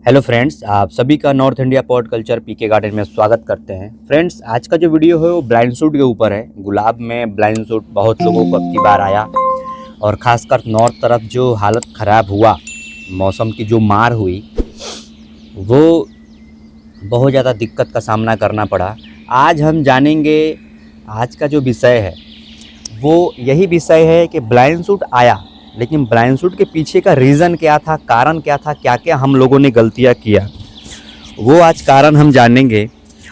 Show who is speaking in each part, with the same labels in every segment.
Speaker 1: Hello friends, आप सभी का नॉर्थ इंडिया पॉट कल्चर पीके गार्डन में स्वागत करते हैं। फ्रेंड्स, आज का जो वीडियो है वो ब्लाइंड शूट के ऊपर है। गुलाब में ब्लाइंड शूट बहुत लोगों को अब की बार आया और ख़ासकर नॉर्थ तरफ जो हालत ख़राब हुआ, मौसम की जो मार हुई, वो बहुत ज़्यादा दिक्कत का सामना करना पड़ा। आज हम जानेंगे, आज का जो विषय है वो यही विषय है कि ब्लाइंड शूट आया, लेकिन ब्लाइंड शूट के पीछे का रीज़न क्या था, कारण क्या था, क्या क्या हम लोगों ने गलतियां किया, वो आज कारण हम जानेंगे।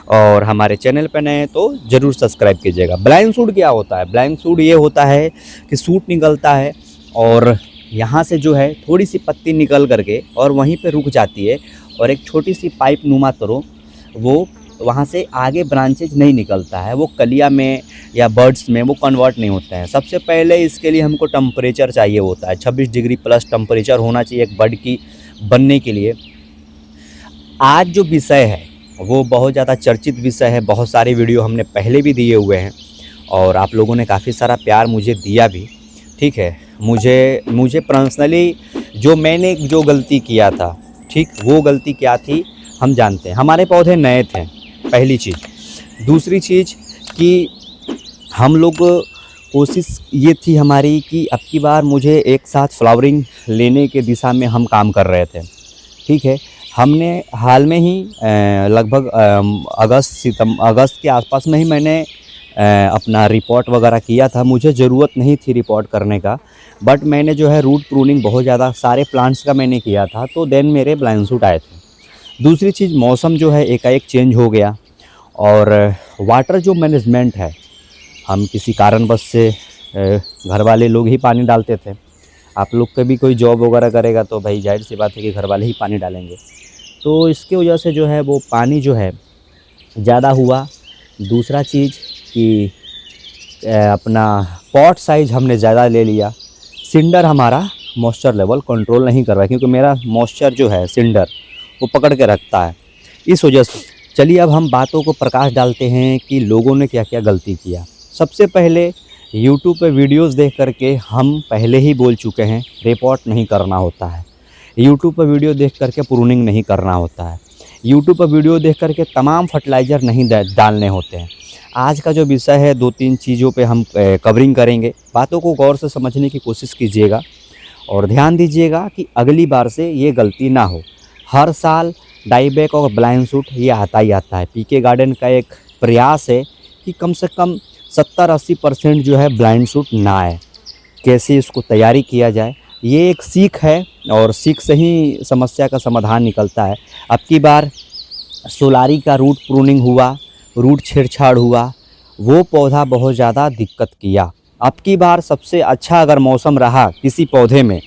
Speaker 1: और हमारे चैनल पर नए हैं तो ज़रूर सब्सक्राइब कीजिएगा। ब्लाइंड शूट क्या होता है? ब्लाइंड शूट ये होता है कि शूट निकलता है और यहाँ से जो है थोड़ी सी पत्ती निकल करके और वहीं पे रुक जाती है और एक छोटी सी पाइप नुमा तरह वो वहाँ से आगे ब्रांचेज नहीं निकलता है, वो कलिया में या बर्ड्स में वो कन्वर्ट नहीं होता है। सबसे पहले इसके लिए हमको टेम्परेचर चाहिए होता है, 26 डिग्री प्लस टेम्परेचर होना चाहिए एक बर्ड की बनने के लिए। आज जो विषय है वो बहुत ज़्यादा चर्चित विषय है, बहुत सारे वीडियो हमने पहले भी दिए हुए हैं और आप लोगों ने काफ़ी सारा प्यार मुझे दिया भी। ठीक है, मुझे पर्सनली मैंने जो गलती किया था, ठीक, वो गलती क्या थी हम जानते हैं। हमारे पौधे नए थे, पहली चीज़। दूसरी चीज़ कि हम लोग कोशिश ये थी हमारी कि अब की बार मुझे एक साथ फ्लावरिंग लेने के दिशा में हम काम कर रहे थे। ठीक है, हमने हाल में ही लगभग अगस्त के आसपास में ही मैंने अपना रिपोर्ट वगैरह किया था। मुझे ज़रूरत नहीं थी रिपोर्ट करने का, बट मैंने जो है रूट प्रूनिंग बहुत ज़्यादा सारे प्लांट्स का मैंने किया था, तो देन मेरे ब्लाइंड शूट आए थे। दूसरी चीज़, मौसम जो है एकाएक चेंज हो गया और वाटर जो मैनेजमेंट है, हम किसी कारणवश से घर वाले लोग ही पानी डालते थे। आप लोग का भी कोई जॉब वगैरह करेगा तो भाई जाहिर सी बात है कि घर वाले ही पानी डालेंगे, तो इसकी वजह से जो है वो पानी जो है ज़्यादा हुआ। दूसरा चीज़ कि अपना पॉट साइज़ हमने ज़्यादा ले लिया। सिंडर हमारा मॉइस्चर लेवल कंट्रोल नहीं कर रहा है, क्योंकि मेरा मॉइस्चर जो है सिंडर वो पकड़ के रखता है, इस वजह से। चलिए अब हम बातों को प्रकाश डालते हैं कि लोगों ने क्या क्या गलती किया। सबसे पहले YouTube पे वीडियोस देख करके हम पहले ही बोल चुके हैं, रिपोर्ट नहीं करना होता है। YouTube पर वीडियो देख करके प्रूनिंग नहीं करना होता है। YouTube पर वीडियो देख करके तमाम फर्टिलाइज़र नहीं डालने होते हैं। आज का जो विषय है 2-3 चीज़ों पे हम कवरिंग करेंगे। बातों को गौर से समझने की कोशिश कीजिएगा और ध्यान दीजिएगा कि अगली बार से ये गलती ना हो। हर साल डाईबैक और ब्लाइंड शूट ये आता ही आता है। पीके गार्डन का एक प्रयास है कि कम से कम 70-80% जो है ब्लाइंड शूट ना आए। कैसे इसको तैयारी किया जाए, ये एक सीख है और सीख से ही समस्या का समाधान निकलता है। अब की बार सोलारी का रूट प्रूनिंग हुआ, रूट छेड़छाड़ हुआ, वो पौधा बहुत ज़्यादा दिक्कत किया। अब की बार सबसे अच्छा अगर मौसम रहा किसी पौधे में,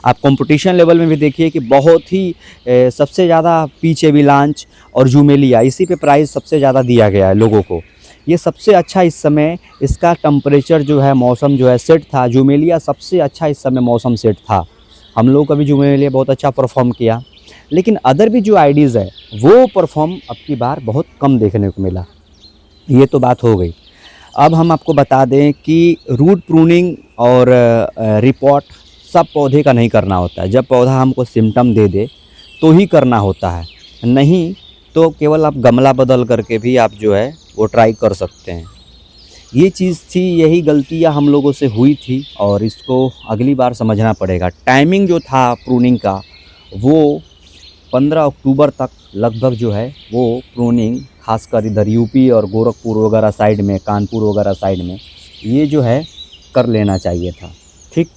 Speaker 1: आप कंपटीशन लेवल में भी देखिए कि बहुत ही सबसे ज़्यादा पीच एविलांच और जूमेलिया, इसी पे प्राइस सबसे ज़्यादा दिया गया है लोगों को। ये सबसे अच्छा इस समय इसका टेम्परेचर जो है, मौसम जो है सेट था। जूमेलिया सबसे अच्छा इस समय मौसम सेट था। हम लोग का भी जूमेलिया बहुत अच्छा परफॉर्म किया, लेकिन अदर भी जो आईडीज़ है वो परफॉर्म अब की बार बहुत कम देखने को मिला। ये तो बात हो गई। अब हम आपको बता दें कि रूट प्रूनिंग और रिपोर्ट सब पौधे का नहीं करना होता है। जब पौधा हमको सिम्टम दे दे तो ही करना होता है, नहीं तो केवल आप गमला बदल करके भी आप जो है वो ट्राई कर सकते हैं। ये चीज़ थी, यही गलतियाँ हम लोगों से हुई थी और इसको अगली बार समझना पड़ेगा। टाइमिंग जो था प्रूनिंग का वो 15 अक्टूबर तक लगभग जो है वो प्रूनिंग, खासकर इधर यूपी और गोरखपुर वगैरह साइड में, कानपुर वगैरह साइड में ये जो है कर लेना चाहिए था। ठीक,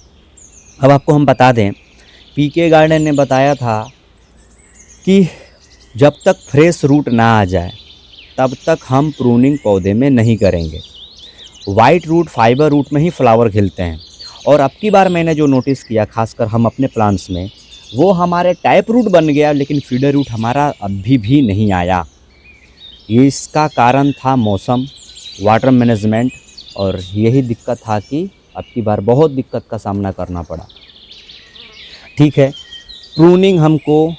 Speaker 1: अब आपको हम बता दें, पीके गार्डन ने बताया था कि जब तक फ्रेश रूट ना आ जाए तब तक हम प्रूनिंग पौधे में नहीं करेंगे। वाइट रूट, फाइबर रूट में ही फ्लावर खिलते हैं। और अब की बार मैंने जो नोटिस किया, खासकर हम अपने प्लांट्स में, वो हमारे टाइप रूट बन गया, लेकिन फीडर रूट हमारा अभी भी नहीं आया। ये इसका कारण था मौसम, वाटर मैनेजमेंट, और यही दिक्कत था कि अब की बार बहुत दिक्कत का सामना करना पड़ा। ठीक है, प्रूनिंग हमको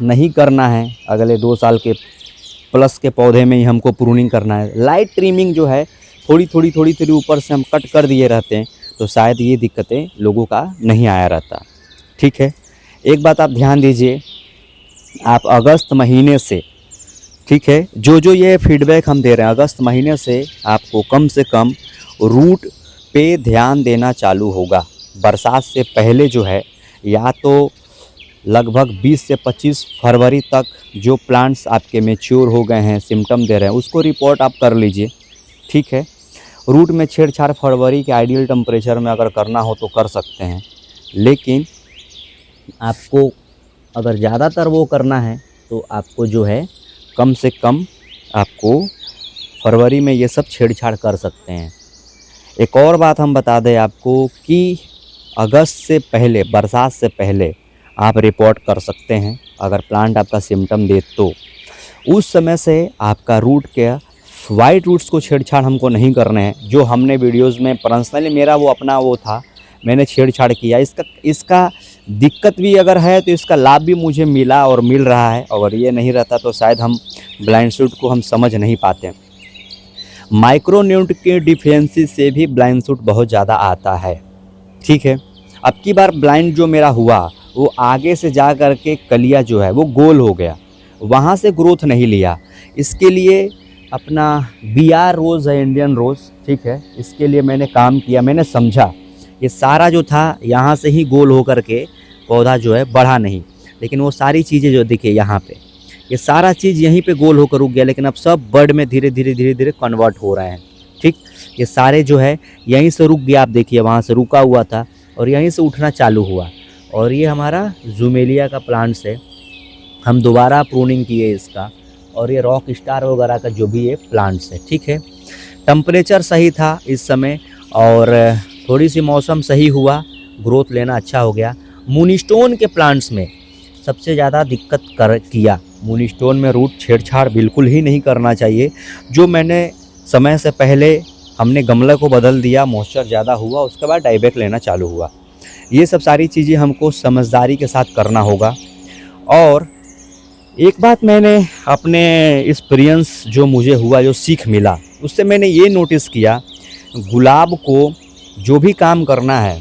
Speaker 1: नहीं करना है, अगले 2 साल के प्लस के पौधे में ही हमको प्रूनिंग करना है। लाइट ट्रिमिंग जो है थोड़ी थोड़ी ऊपर से हम कट कर दिए रहते हैं तो शायद ये दिक्कतें लोगों का नहीं आया रहता। ठीक है, एक बात आप ध्यान दीजिए आप अगस्त महीने से, ठीक है, जो ये फीडबैक हम दे रहे हैं, अगस्त महीने से आपको कम से कम रूट पे ध्यान देना चालू होगा। बरसात से पहले जो है, या तो लगभग 20 से 25 फरवरी तक जो प्लांट्स आपके मैच्योर हो गए हैं, सिम्टम दे रहे हैं, उसको रिपोर्ट आप कर लीजिए, ठीक है। रूट में छेड़छाड़ फरवरी के आइडियल टेम्परेचर में अगर करना हो तो कर सकते हैं, लेकिन आपको अगर ज़्यादातर वो करना है तो आपको जो है कम से कम आपको फरवरी में ये सब छेड़छाड़ कर सकते हैं। एक और बात हम बता दें आपको कि अगस्त से पहले, बरसात से पहले आप रिपोर्ट कर सकते हैं अगर प्लांट आपका सिम्टम दे तो। उस समय से आपका रूट के वाइट रूट्स को छेड़छाड़ हमको नहीं करने हैं। जो हमने वीडियोस में पर्सनली मेरा वो अपना वो था, मैंने छेड़छाड़ किया। इसका दिक्कत भी अगर है तो इसका लाभ भी मुझे मिला और मिल रहा है। अगर ये नहीं रहता तो शायद हम ब्लाइंड शूट को हम समझ नहीं पाते। माइक्रोन्यूट के डिफिशियंसी से भी ब्लाइंड शूट बहुत ज़्यादा आता है, ठीक है। अब की बार ब्लाइंड जो मेरा हुआ वो आगे से जा कर के कलिया जो है वो गोल हो गया, वहाँ से ग्रोथ नहीं लिया। इसके लिए अपना BR रोज़ है, इंडियन रोज़, ठीक है, इसके लिए मैंने काम किया। मैंने समझा ये सारा जो था यहाँ से ही गोल हो कर के पौधा जो है बढ़ा नहीं, लेकिन वो सारी चीज़ें जो दिखे यहाँ पे, ये सारा चीज़ यहीं पे गोल होकर रुक गया, लेकिन अब सब बर्ड में धीरे धीरे कन्वर्ट हो रहे हैं, ठीक। ये सारे जो है यहीं से रुक गया, आप देखिए वहाँ से रुका हुआ था और यहीं से उठना चालू हुआ। और ये हमारा ज़ुमेलिया का प्लांट्स है, हम दोबारा प्रूनिंग किए इसका। और ये रॉक स्टार वगैरह का जो भी ये प्लांट्स है, ठीक है। टेम्परेचर सही था इस समय और थोड़ी सी मौसम सही हुआ, ग्रोथ लेना अच्छा हो गया। मूनस्टोन के प्लांट्स में सबसे ज़्यादा दिक्कत किया। मूनस्टोन में रूट छेड़छाड़ बिल्कुल ही नहीं करना चाहिए। जो मैंने समय से पहले हमने गमले को बदल दिया, मॉइस्चर ज़्यादा हुआ, उसके बाद डाइबैक लेना चालू हुआ। ये सब सारी चीज़ें हमको समझदारी के साथ करना होगा। और एक बात मैंने अपने एक्सपीरियंस जो मुझे हुआ, जो सीख मिला, उससे मैंने ये नोटिस किया, गुलाब को जो भी काम करना है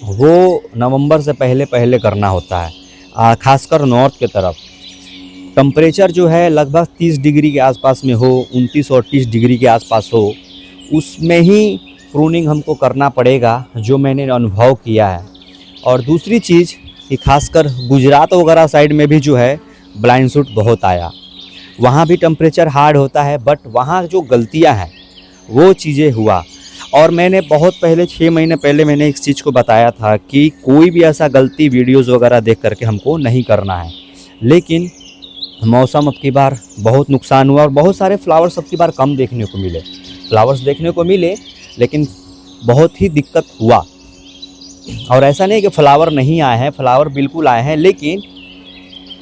Speaker 1: वो नवंबर से पहले करना होता है। खासकर नॉर्थ के तरफ टेम्परेचर जो है लगभग 30 डिग्री के आसपास में हो, 29 और 30 डिग्री के आसपास हो, उसमें ही प्रूनिंग हमको करना पड़ेगा, जो मैंने अनुभव किया है। और दूसरी चीज़ कि खासकर गुजरात वगैरह साइड में भी जो है ब्लाइंड शूट बहुत आया, वहाँ भी टेम्परेचर हार्ड होता है, बट वहाँ जो गलतियाँ हैं वो चीज़ें हुआ। और मैंने बहुत पहले 6 महीने पहले मैंने इस चीज़ को बताया था कि कोई भी ऐसा गलती वीडियोज़ वगैरह देख करके हमको नहीं करना है। लेकिन मौसम अब की बार बहुत नुकसान हुआ और बहुत सारे फ्लावर्स अब की बार कम देखने को मिले। फ्लावर्स देखने को मिले लेकिन बहुत ही दिक्कत हुआ। और ऐसा नहीं कि फ्लावर नहीं आए हैं, फ्लावर बिल्कुल आए हैं, लेकिन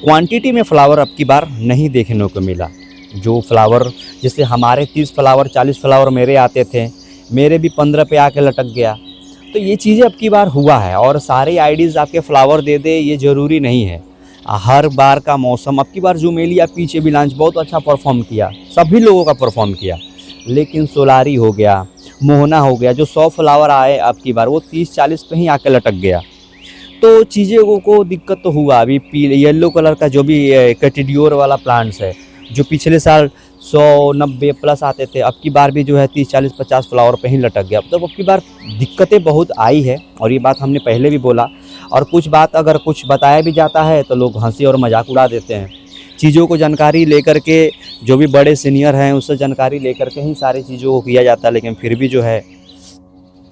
Speaker 1: क्वांटिटी में फ्लावर अब की बार नहीं देखने को मिला। जो फ्लावर जैसे हमारे 30 फ्लावर 40 फ्लावर मेरे आते थे, मेरे भी 15 पे आके लटक गया। तो ये चीज़ें अब की बार हुआ है। और सारे आईडीज़ आपके फ्लावर दे दे ये ज़रूरी नहीं है। हर बार का मौसम, अब की बार ज़ुमेलिया पीछे बिलांच बहुत अच्छा परफॉर्म किया, सभी लोगों का परफॉर्म किया, लेकिन सोलारी हो गया, मोहना हो गया, जो 100 फ्लावर आए अब की बार वो 30-40 पे ही आके लटक गया। तो चीज़ों को दिक्कत तो हुआ। अभी पीले येलो कलर का जो भी कैटिडियोर वाला प्लांट्स है, जो पिछले साल 100-90 प्लस आते थे, अब की बार भी जो है 30-40-50 फ्लावर पे ही लटक गया। तो अब की बार दिक्कतें बहुत आई है और ये बात हमने पहले भी बोला। और कुछ बात अगर कुछ बताया भी जाता है तो लोग हंसी और मजाक उड़ा देते हैं। चीज़ों को जानकारी लेकर के, जो भी बड़े सीनियर हैं उससे जानकारी लेकर के ही सारी चीज़ों को किया जाता है, लेकिन फिर भी जो है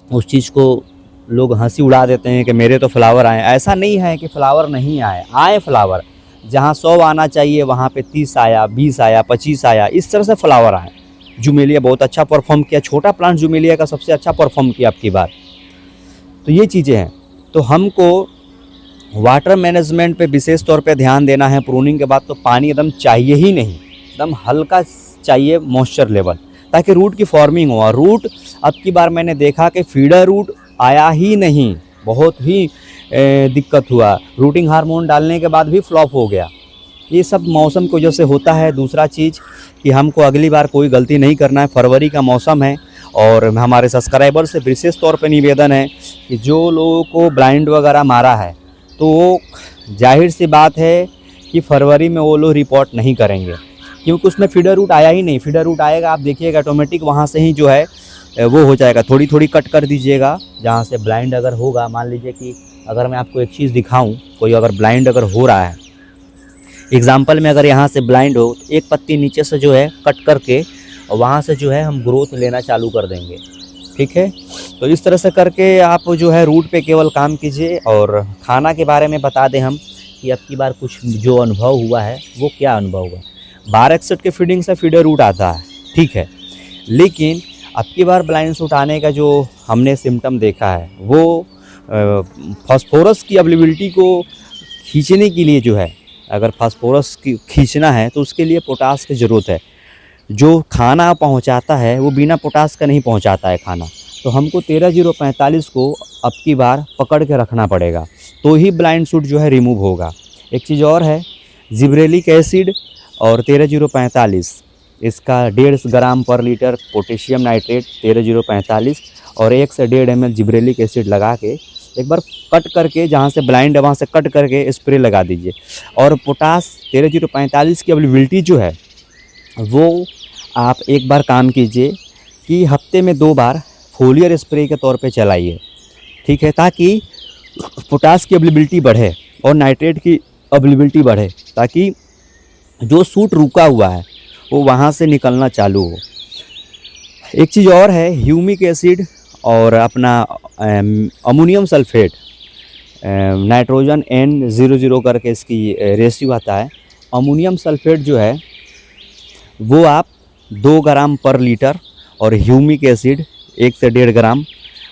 Speaker 1: उस चीज़ को लोग हंसी उड़ा देते हैं कि मेरे तो फ्लावर आए। ऐसा नहीं है कि फ्लावर नहीं आए फ्लावर। जहाँ 100 आना चाहिए वहाँ पे 30 आया, 20 आया, 25 आया, इस तरह से फ्लावर आए। ज़ुमेलिया बहुत अच्छा परफॉर्म किया, छोटा प्लांट ज़ुमेलिया का सबसे अच्छा परफॉर्म किया आपकी बार। तो ये चीज़ें हैं। तो हमको वाटर मैनेजमेंट पे विशेष तौर पे ध्यान देना है। प्रूनिंग के बाद तो पानी एकदम चाहिए ही नहीं, एकदम हल्का चाहिए मॉइस्चर लेवल, ताकि रूट की फॉर्मिंग हो। रूट अब की बार मैंने देखा कि फीडर रूट आया ही नहीं, बहुत ही दिक्कत हुआ। रूटिंग हार्मोन डालने के बाद भी फ्लॉप हो गया। ये सब मौसम की वजह से होता है। दूसरा चीज़ कि हमको अगली बार कोई गलती नहीं करना है। फरवरी का मौसम है और हमारे सब्सक्राइबर से विशेष तौर पे निवेदन है कि जो लोगों को ब्लाइंड वगैरह मारा है, तो वो जाहिर सी बात है कि फरवरी में वो लोग रिपोर्ट नहीं करेंगे, क्योंकि उसमें फीडर रूट आया ही नहीं। फीडर रूट आएगा, आप देखिएगा ऑटोमेटिक वहाँ से ही जो है वो हो जाएगा। थोड़ी थोड़ी कट कर दीजिएगा जहाँ से ब्लाइंड अगर होगा। मान लीजिए कि अगर मैं आपको एक चीज़ दिखाऊं, कोई अगर ब्लाइंड अगर हो रहा है, एग्जाम्पल में अगर यहाँ से ब्लाइंड हो तो एक पत्ती नीचे से जो है कट करके और वहाँ से जो है हम ग्रोथ लेना चालू कर देंगे, ठीक है। तो इस तरह से करके आप जो है रूट पे केवल काम कीजिए। और खाना के बारे में बता दें हम कि अब की बार कुछ जो अनुभव हुआ है वो क्या अनुभव हुआ। 1261 के फीडिंग से फीडर रूट आता है, ठीक है, लेकिन अब की बार ब्लाइंड सूट आने का जो हमने सिम्टम देखा है वो फास्फोरस की अवेलेबिलिटी को खींचने के लिए जो है, अगर फास्फोरस की खींचना है तो उसके लिए पोटास की ज़रूरत है। जो खाना पहुंचाता है वो बिना पोटास का नहीं पहुंचाता है खाना। तो हमको 13045 को अब की बार पकड़ के रखना पड़ेगा, तो ही ब्लाइंड सूट जो है रिमूव होगा। एक चीज़ और है, जिब्रेलिक एसिड और 13045, इसका 1.5 ग्राम पर लीटर पोटेशियम नाइट्रेट 13045 और 1 से 1.5 ml जिब्रेलिक एसिड लगा के एक बार कट करके, जहाँ से ब्लाइंड है वहाँ से कट करके स्प्रे लगा दीजिए। और पोटास 13045 की अवेलेबिलिटी जो है वो आप एक बार काम कीजिए कि हफ्ते में 2 बार फोलियर स्प्रे के तौर पे चलाइए, ठीक है, ताकि पोटास की अवेलेबिलिटी बढ़े और नाइट्रेट की अवेलेबिलिटी बढ़े, ताकि जो सूट रुका हुआ है वो वहाँ से निकलना चालू हो। एक चीज़ और है, ह्यूमिक एसिड और अपना अमोनियम सल्फेट, नाइट्रोजन N00 करके इसकी रेशियो आता है। अमोनियम सल्फेट जो है वो आप 2 ग्राम पर लीटर और ह्यूमिक एसिड 1 से 1.5 ग्राम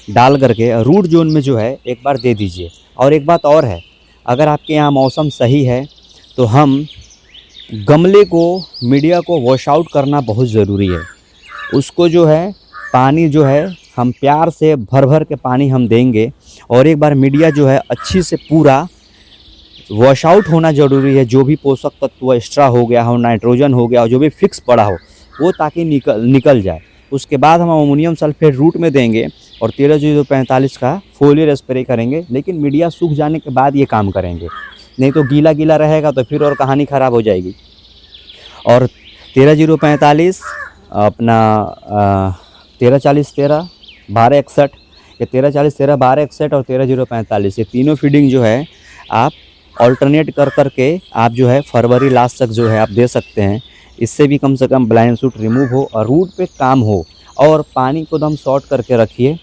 Speaker 1: डाल करके रूट जोन में जो है एक बार दे दीजिए। और एक बात और है, अगर आपके यहाँ मौसम सही है तो हम गमले को, मीडिया को वॉश आउट करना बहुत ज़रूरी है। उसको जो है पानी जो है हम प्यार से भर भर के पानी हम देंगे और एक बार मीडिया जो है अच्छी से पूरा वॉश आउट होना ज़रूरी है। जो भी पोषक तत्व एक्स्ट्रा हो गया हो, नाइट्रोजन हो गया हो, जो भी फिक्स पड़ा हो वो ताकि निकल जाए। उसके बाद हम अमोनियम सल्फेट रूट में देंगे और 13045 का फोलियर स्प्रे करेंगे, लेकिन मीडिया सूख जाने के बाद ये काम करेंगे, नहीं तो गीला गीला रहेगा तो फिर और कहानी ख़राब हो जाएगी। और 13045 अपना 134013 1261, ये 134013 1261 और 13045, ये तीनों फीडिंग जो है आप ऑल्टरनेट कर करके आप जो है फरवरी लास्ट तक जो है आप दे सकते हैं। इससे भी कम से कम ब्लाइंड सूट रिमूव हो और रूट पे काम हो। और पानी को एकदम शॉर्ट करके रखिए,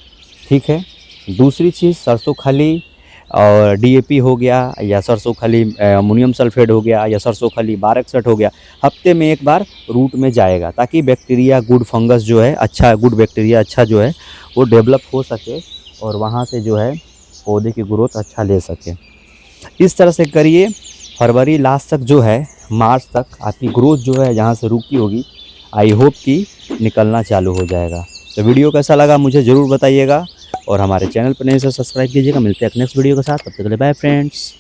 Speaker 1: ठीक है। दूसरी चीज़, सरसों खली और DAP हो गया, या सरसों खली अमोनियम सल्फेट हो गया, या सरसों खली 1261 हो गया, हफ्ते में एक बार रूट में जाएगा, ताकि बैक्टीरिया, गुड फंगस जो है अच्छा, गुड बैक्टीरिया अच्छा जो है वो डेवलप हो सके और वहाँ से जो है पौधे की ग्रोथ अच्छा ले सके। इस तरह से करिए, फरवरी लास्ट तक जो है, मार्च तक आपकी ग्रोथ जो है जहाँ से रुकी होगी, आई होप कि निकलना चालू हो जाएगा। तो वीडियो कैसा लगा मुझे ज़रूर बताइएगा और हमारे चैनल पर नहीं से सब्सक्राइब कीजिएगा। मिलते हैं नेक्स्ट वीडियो के साथ, तब तक के लिए बाय फ्रेंड्स।